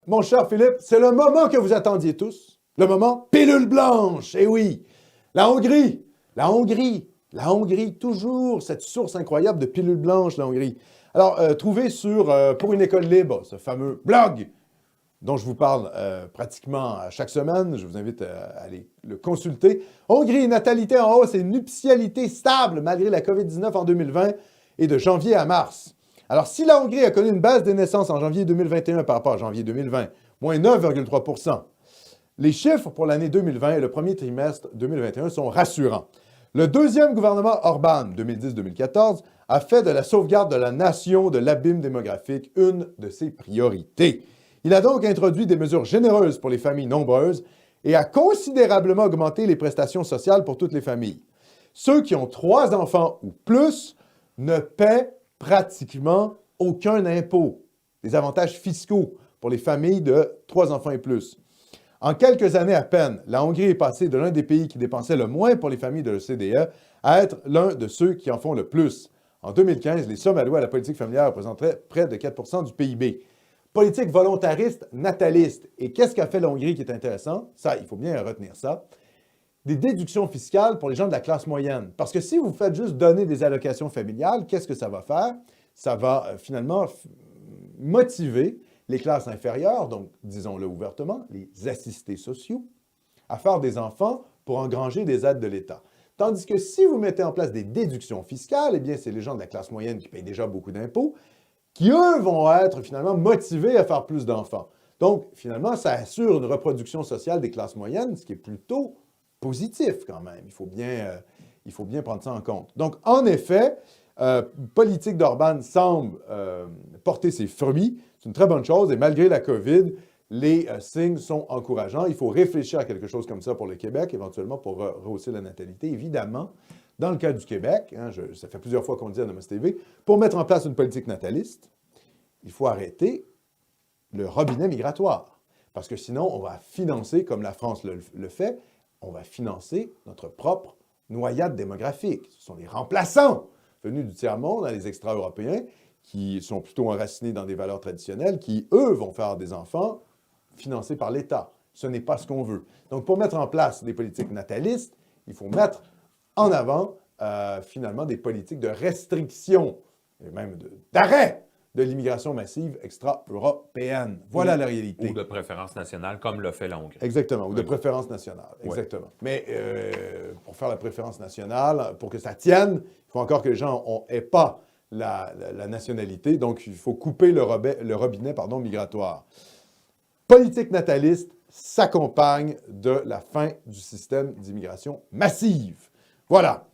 mon cher Philippe, c'est le moment que vous attendiez tous. Le moment pilule blanche. Eh oui, la Hongrie, la Hongrie, la Hongrie, toujours cette source incroyable de pilules blanches, la Hongrie. Alors, trouvez sur Pour une école libre, ce fameux blog dont je vous parle pratiquement à chaque semaine. Je vous invite à aller le consulter. Hongrie, natalité en hausse et nuptialité stable malgré la COVID-19 en 2020 et de janvier à mars. Alors, si la Hongrie a connu une baisse des naissances en janvier 2021 par rapport à janvier 2020, moins 9,3 %, les chiffres pour l'année 2020 et le premier trimestre 2021 sont rassurants. Le deuxième gouvernement Orban, 2010-2014, a fait de la sauvegarde de la nation de l'abîme démographique une de ses priorités. Il a donc introduit des mesures généreuses pour les familles nombreuses et a considérablement augmenté les prestations sociales pour toutes les familles. Ceux qui ont 3 enfants ou plus ne paient pratiquement aucun impôt. Des avantages fiscaux pour les familles de 3 enfants et plus. En quelques années à peine, la Hongrie est passée de l'un des pays qui dépensait le moins pour les familles de l'OCDE à être l'un de ceux qui en font le plus. En 2015, les sommes allouées à la politique familiale représenteraient près de 4 % du PIB. Politique volontariste, nataliste. Et qu'est-ce qu'a fait la Hongrie qui est intéressant? Ça, il faut bien retenir ça. Des déductions fiscales pour les gens de la classe moyenne. Parce que si vous faites juste donner des allocations familiales, qu'est-ce que ça va faire? Ça va finalement motiver les classes inférieures, donc disons-le ouvertement, les assistés sociaux, à faire des enfants pour engranger des aides de l'État. Tandis que si vous mettez en place des déductions fiscales, eh bien, c'est les gens de la classe moyenne qui payent déjà beaucoup d'impôts, qui, eux, vont être finalement motivés à faire plus d'enfants. Donc, finalement, ça assure une reproduction sociale des classes moyennes, ce qui est plutôt positif quand même. Il faut bien prendre ça en compte. Donc, en effet, politique d'Orban semble porter ses fruits. C'est une très bonne chose. Et malgré la COVID, les signes sont encourageants. Il faut réfléchir à quelque chose comme ça pour le Québec, éventuellement pour rehausser la natalité. Évidemment, dans le cas du Québec, ça fait plusieurs fois qu'on le dit à Namaste TV, pour mettre en place une politique nataliste, il faut arrêter le robinet migratoire. Parce que sinon, on va financer, comme la France le fait, on va financer notre propre noyade démographique. Ce sont les remplaçants venus du tiers-monde, les extra-européens, qui sont plutôt enracinés dans des valeurs traditionnelles, qui, eux, vont faire des enfants financés par l'État. Ce n'est pas ce qu'on veut. Donc, pour mettre en place des politiques natalistes, il faut mettre en avant, finalement, des politiques de restriction, et même d'arrêt de l'immigration massive extra-européenne. Voilà la réalité. Ou de préférence nationale, comme l'a fait la Hongrie. Exactement, ou de préférence nationale, exactement. Mais pour faire la préférence nationale, pour que ça tienne, il faut encore que les gens n'aient pas la nationalité, donc il faut couper le robinet migratoire. Politique nataliste s'accompagne de la fin du système d'immigration massive. Voilà.